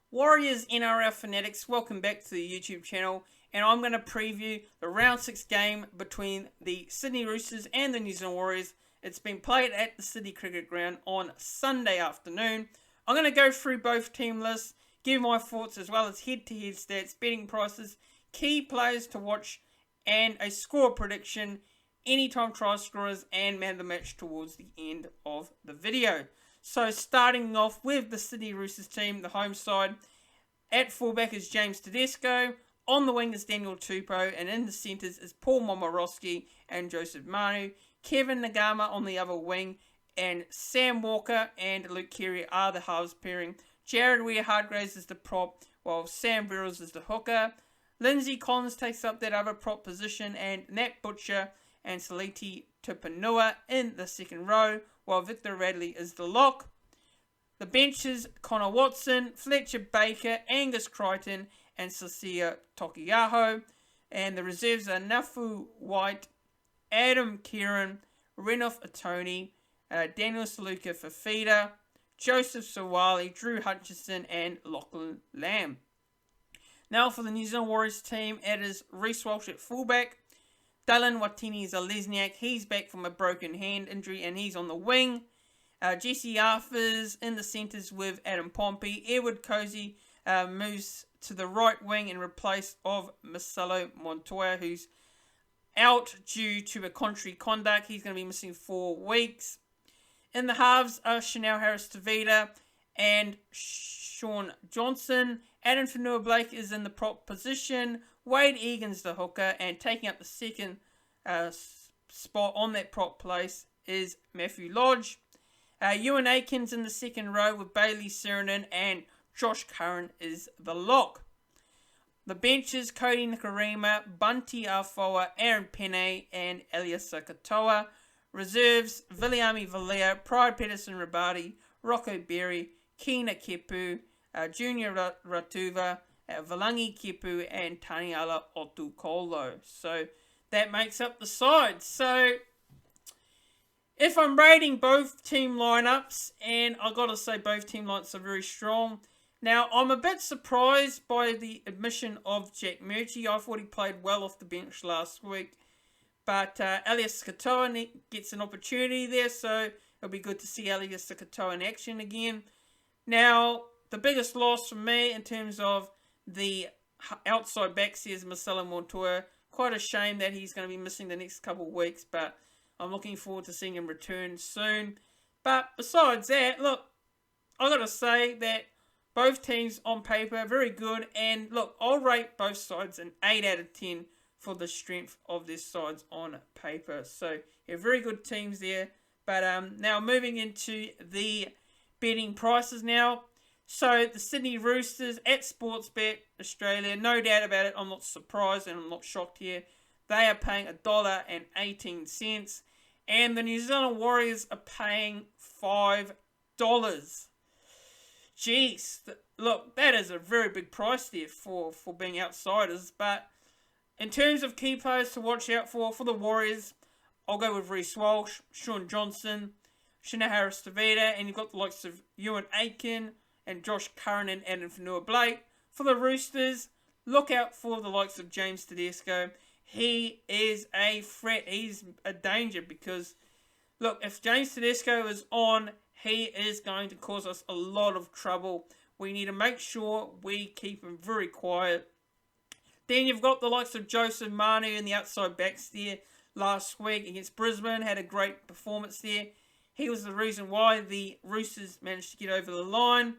Warriors NRL Fanatics, welcome back to the YouTube channel, and I'm going to preview the round 6 game between the Sydney Roosters and the New Zealand Warriors. It's been played at the Sydney Cricket Ground on Sunday afternoon. I'm going to go through both team lists, give my thoughts as well as head-to-head stats, betting prices, key players to watch, and a score prediction, anytime try scorers, and man of the match towards the end of the video. So starting off with the Sydney Roosters team, the home side. At fullback is James Tedesco. On the wing is Daniel Tupou. And in the centres is Paul Momorowski and Joseph Manu. Kevin Nagama on the other wing. And Sam Walker and Luke Keary are the halves pairing. Jared Waerea-Hargreaves is the prop, while Sam Verrills is the hooker. Lindsay Collins takes up that other prop position. And Nat Butcher and Saliti Tupanua in the second row, while Victor Radley is the lock. The benches, Connor Watson, Fletcher Baker, Angus Crichton, and Sasia Tokiaho. And the reserves are Nafu White, Adam Kieran, Renouf Atoni, Daniel Saluka Fafita, Joseph Sawali, Drew Hutchison, and Lachlan Lamb. Now for the New Zealand Warriors team, it is Reece Walsh at fullback. Dylan Watini-Zalesniak, he's back from a broken hand injury and he's on the wing. Jesse Arthurs in the centres with Adam Pompey. Edward Cozy moves to the right wing in replace of Marcelo Montoya, who's out due to a contrary conduct. He's going to be missing 4 weeks. In the halves are Chanel Harris-Tavita and Sean Johnson. Adam Fanua-Blake is in the prop position. Wade Egan's the hooker, and taking up the second spot on that prop place is Matthew Lodge. Ewan Aikens in the second row with Bailey Seranen, and Josh Curran is the lock. The benches, Cody Nikarima, Bunty Afoa, Aaron Penne, and Eliasa Katoa. Reserves, Viliami Valea, Pride Peterson-Rabadi, Rocco Berry, Kina Kepu, Junior Ratuva, Valangi Kepu, and Taniala Otukolo. So that makes up the side. So if I'm rating both team lineups, and I've got to say both team lineups are very strong. Now, I'm a bit surprised by the admission of Jack Murchie. I thought he played well off the bench last week. But Elias Katoa gets an opportunity there, so it'll be good to see Elias Katoa in action again. Now, the biggest loss for me in terms of the outside backs here is Marcelo Montoya. Quite a shame that he's going to be missing the next couple of weeks, but I'm looking forward to seeing him return soon. But besides that, look, I've got to say that both teams on paper are very good. And look, I'll rate both sides an 8 out of 10 for the strength of their sides on paper. So, yeah, very good teams there. But now moving into the betting prices now. So, the Sydney Roosters at Sportsbet Australia, no doubt about it, I'm not surprised and I'm not shocked here. They are paying $1.18. And the New Zealand Warriors are paying $5. Jeez, look, that is a very big price there for being outsiders. But in terms of key players to watch out for the Warriors, I'll go with Reece Walsh, Sean Johnson, Chanel Harris-Tavita, and you've got the likes of Ewan Aiken and Josh Curran and Adam Fanua-Blake. For the Roosters, look out for the likes of James Tedesco. He is a threat. He's a danger because, look, if James Tedesco is on, he is going to cause us a lot of trouble. We need to make sure we keep him very quiet. Then you've got the likes of Joseph Manu in the outside backs there last week against Brisbane. Had a great performance there. He was the reason why the Roosters managed to get over the line.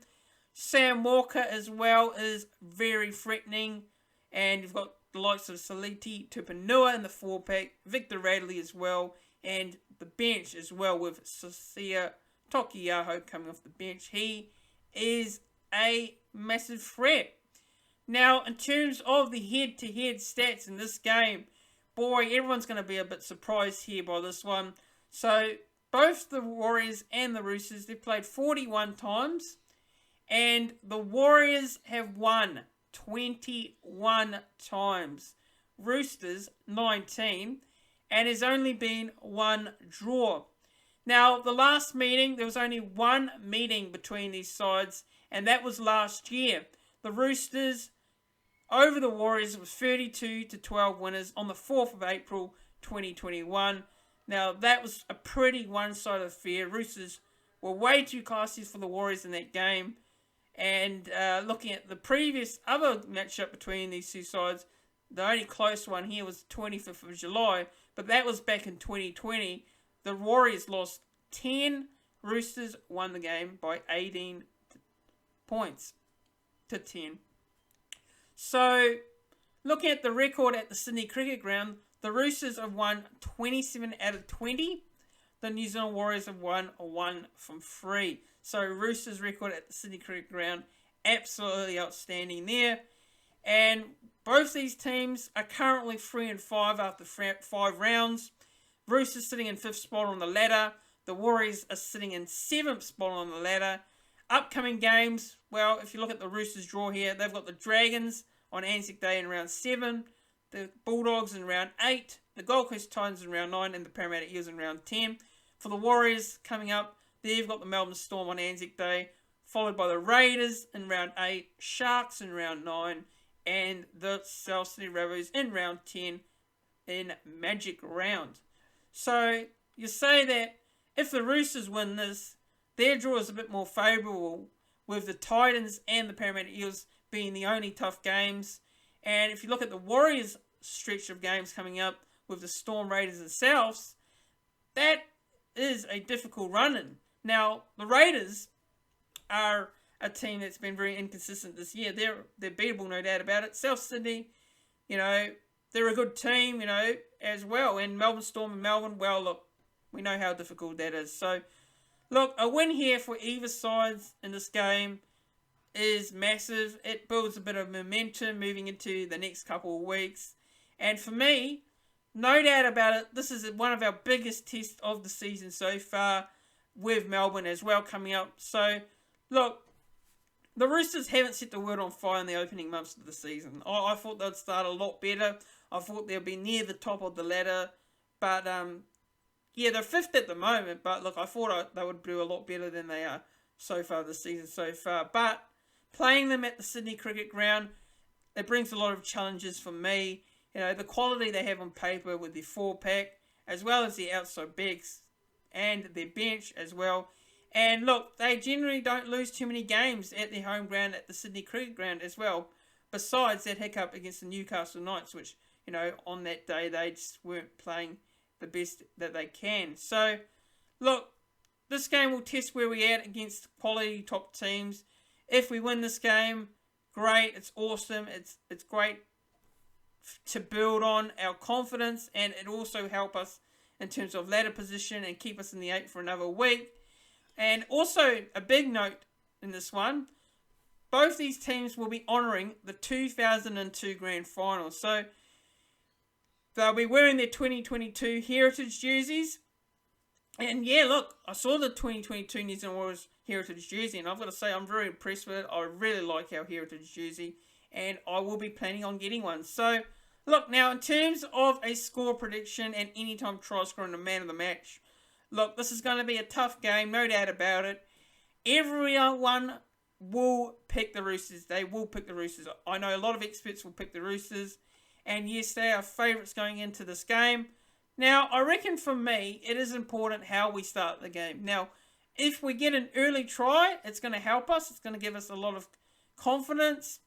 Sam Walker as well is very threatening. And you've got the likes of Saliti Tupanua in the 4-pack. Victor Radley as well. And the bench as well with Sasia Tokiaho coming off the bench. He is a massive threat. Now, in terms of the head-to-head stats in this game, boy, everyone's going to be a bit surprised here by this one. So, both the Warriors and the Roosters, they've played 41 times. And the Warriors have won 21 times. Roosters, 19. And there's only been 1 draw. Now, the last meeting, there was only 1 meeting between these sides, and that was last year. the Roosters over the Warriors was 32-12 winners on the 4th of April 2021. Now, that was a pretty one-sided affair. Roosters were way too classy for the Warriors in that game. And looking at the previous other matchup between these two sides, the only close one here was the 25th of July, but that was back in 2020. The Warriors lost 10. Roosters won the game by 18 points to 10. So, looking at the record at the Sydney Cricket Ground, the Roosters have won 27 out of 20. The New Zealand Warriors have won 1 from 3. So, Roosters' record at the Sydney Cricket Ground, absolutely outstanding there. And both these teams are currently 3-5 after 5 rounds. Roosters sitting in 5th spot on the ladder. The Warriors are sitting in 7th spot on the ladder. Upcoming games, well, if you look at the Roosters draw here, they've got the Dragons on Anzac Day in round 7, the Bulldogs in round 8, the Gold Coast Titans in round 9, and the Parramatta Eels in round 10. For the Warriors coming up, they've got the Melbourne Storm on Anzac Day, followed by the Raiders in round 8, Sharks in round 9, and the South Sydney Rabbitohs in round 10 in Magic Round. So, you say that if the Roosters win this, their draw is a bit more favourable, with the Titans and the Parramatta Eels being the only tough games. And if you look at the Warriors' stretch of games coming up with the Storm, Raiders and Souths, that is a difficult run-in. Now, the Raiders are a team that's been very inconsistent this year. They're beatable, no doubt about it. South Sydney, they're a good team, as well. And Melbourne Storm and Melbourne, well, look, we know how difficult that is. So, look, a win here for either side in this game is massive. It builds a bit of momentum moving into the next couple of weeks. And for me, no doubt about it, this is one of our biggest tests of the season so far, with Melbourne as well coming up. So, look, the Roosters haven't set the world on fire in the opening months of the season. I thought they'd start a lot better. I thought they'd be near the top of the ladder. But, yeah, they're 5th at the moment. But, look, I thought they would do a lot better than they are so far this season so far. But playing them at the Sydney Cricket Ground, it brings a lot of challenges for me. The quality they have on paper with their 4-pack, as well as their outside backs and their bench as well. And look, they generally don't lose too many games at their home ground at the Sydney Cricket Ground as well. Besides that hiccup against the Newcastle Knights, which, on that day they just weren't playing the best that they can. So, look, this game will test where we're at against quality top teams. If we win this game, great, it's awesome, it's great to build on our confidence, and it also help us in terms of ladder position and keep us in the 8 for another week. And also, a big note in this one, both these teams will be honouring the 2002 Grand Final. So, they'll be wearing their 2022 Heritage jerseys. And yeah, look, I saw the 2022 New Zealand Warriors Heritage jersey, and I've got to say I'm very impressed with it. I really like our Heritage jersey, and I will be planning on getting one. So, look, now in terms of a score prediction and anytime try scorer and the man of the match, look, this is going to be a tough game, no doubt about it. Everyone will pick the Roosters. They will pick the Roosters. I know a lot of experts will pick the Roosters, and yes, they are favourites going into this game. Now, I reckon for me, it is important how we start the game. Now, if we get an early try, it's going to help us. It's going to give us a lot of confidence.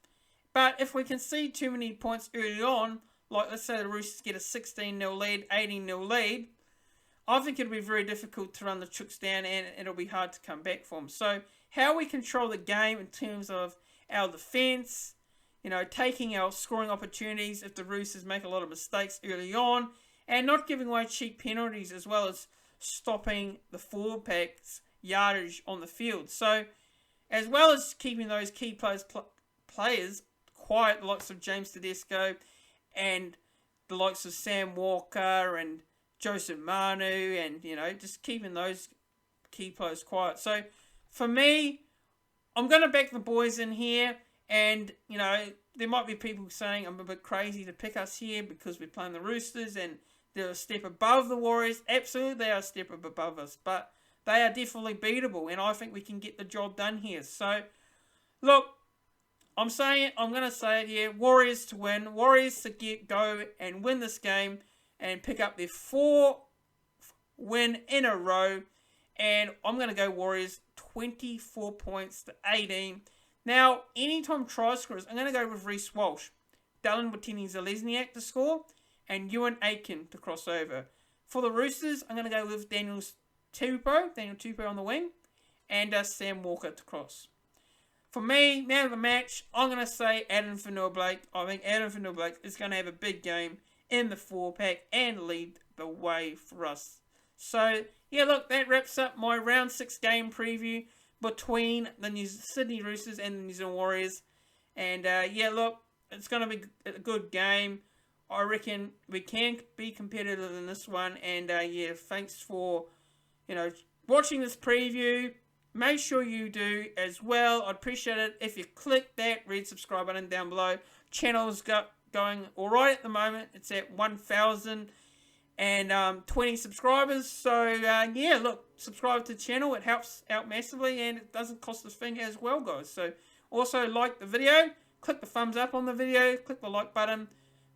But if we concede too many points early on, like let's say the Roosters get a 16-0 lead, 18-0 lead, I think it'll be very difficult to run the Chooks down, and it'll be hard to come back from. So, how we control the game in terms of our defence, taking our scoring opportunities if the Roosters make a lot of mistakes early on, and not giving away cheap penalties, as well as stopping the 4-pack's yardage on the field. So, as well as keeping those key players quiet, the likes of James Tedesco and the likes of Sam Walker and Joseph Manu, and, just keeping those key players quiet. So, for me, I'm going to back the boys in here, and, there might be people saying I'm a bit crazy to pick us here because we're playing the Roosters and they're a step above the Warriors. Absolutely, they are a step above us, but they are definitely beatable, and I think we can get the job done here. So, look, I'm going to say it here. Warriors to win. Warriors to go and win this game and pick up their 4th win in a row. And I'm going to go Warriors 24 points to 18. Now, anytime try scorers, I'm going to go with Reece Walsh, Dylan Watini-Zelezniak to score, and Ewan Aitken to cross over. For the Roosters, I'm going to go with Daniel Tupou on the wing, and Sam Walker to cross. For me, man of the match, I'm going to say Adam Fanua-Blake. I think Adam Fanua-Blake is going to have a big game in the 4-pack and lead the way for us. So, yeah, look, that wraps up my round 6 game preview between the Sydney Roosters and the New Zealand Warriors. And, yeah, look, it's going to be a good game. I reckon we can be competitive in this one. And, yeah, thanks for, watching this preview. Make sure you do as well. I'd appreciate it if you click that red subscribe button down below. Channel's going alright at the moment. It's at 1,020 subscribers. So, yeah, look, subscribe to the channel. It helps out massively and it doesn't cost a thing as well, guys. So, also like the video. Click the thumbs up on the video. Click the like button.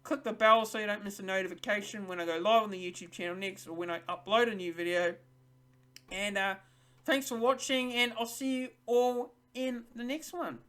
Click the bell so you don't miss a notification when I go live on the YouTube channel next or when I upload a new video. And, thanks for watching, and I'll see you all in the next one.